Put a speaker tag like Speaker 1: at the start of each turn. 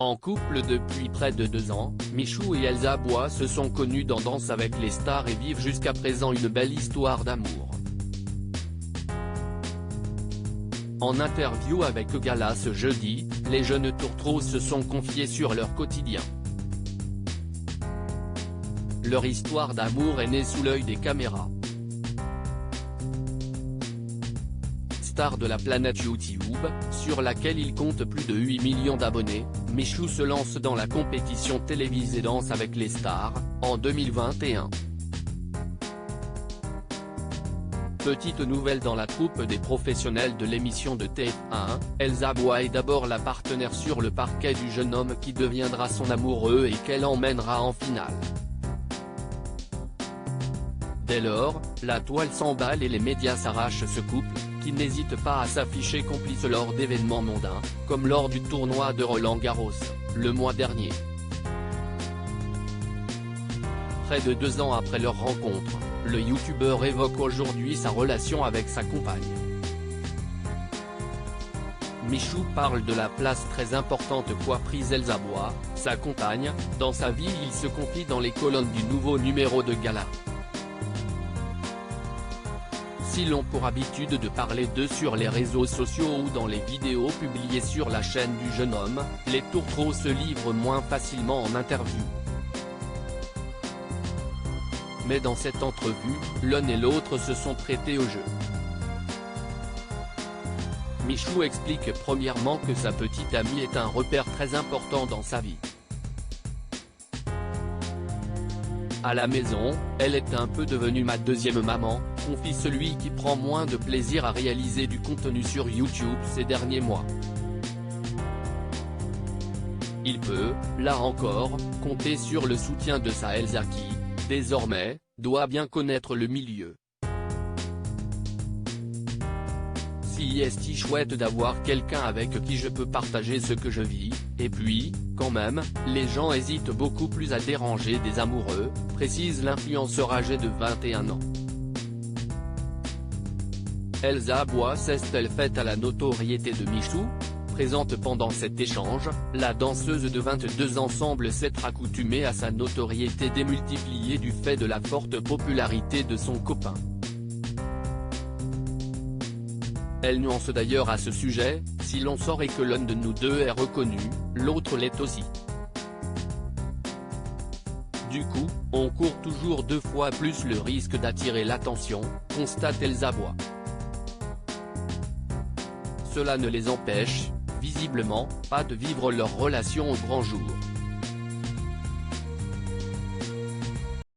Speaker 1: En couple depuis près de 2 ans, Michou et Elsa Bois se sont connus dans Danse avec les stars et vivent jusqu'à présent une belle histoire d'amour. En interview avec Gala ce jeudi, les jeunes tourtereaux se sont confiés sur leur quotidien. Leur histoire d'amour est née sous l'œil des caméras. Star de la planète YouTube, sur laquelle il compte plus de 8 millions d'abonnés, Michou se lance dans la compétition télévisée Danse avec les stars, en 2021. Petite nouvelle dans la troupe des professionnels de l'émission de TF1, Elsa Bois est d'abord la partenaire sur le parquet du jeune homme qui deviendra son amoureux et qu'elle emmènera en finale. Dès lors, la toile s'emballe et les médias s'arrachent ce couple, qui n'hésite pas à s'afficher complice lors d'événements mondains, comme lors du tournoi de Roland-Garros, le mois dernier. Près de 2 ans après leur rencontre, le youtubeur évoque aujourd'hui sa relation avec sa compagne. Michou parle de la place très importante qu'a prise Elsa Bois, sa compagne, dans sa vie. Il se confie dans les colonnes du nouveau numéro de Gala. S'ils ont pour habitude de parler d'eux sur les réseaux sociaux ou dans les vidéos publiées sur la chaîne du jeune homme, les tourtereaux se livrent moins facilement en interview. Mais dans cette entrevue, l'un et l'autre se sont prêtés au jeu. Michou explique premièrement que sa petite amie est un repère très important dans sa vie. À la maison, elle est un peu devenue ma deuxième maman, confie celui qui prend moins de plaisir à réaliser du contenu sur YouTube ces derniers mois. Il peut, là encore, compter sur le soutien de sa Elsa qui, désormais, doit bien connaître le milieu. Si est chouette d'avoir quelqu'un avec qui je peux partager ce que je vis, et puis, quand même, les gens hésitent beaucoup plus à déranger des amoureux, précise l'influenceur âgé de 21 ans. Elsa Bois s'est-elle faite à la notoriété de Michou ? Présente pendant cet échange, la danseuse de 22 ans semble s'être accoutumée à sa notoriété démultipliée du fait de la forte popularité de son copain. Elle nuance d'ailleurs à ce sujet, si l'on saurait que l'un de nous deux est reconnu, l'autre l'est aussi. Du coup, on court toujours 2 fois plus le risque d'attirer l'attention, constate Elsa Bois. Cela ne les empêche, visiblement, pas de vivre leur relation au grand jour.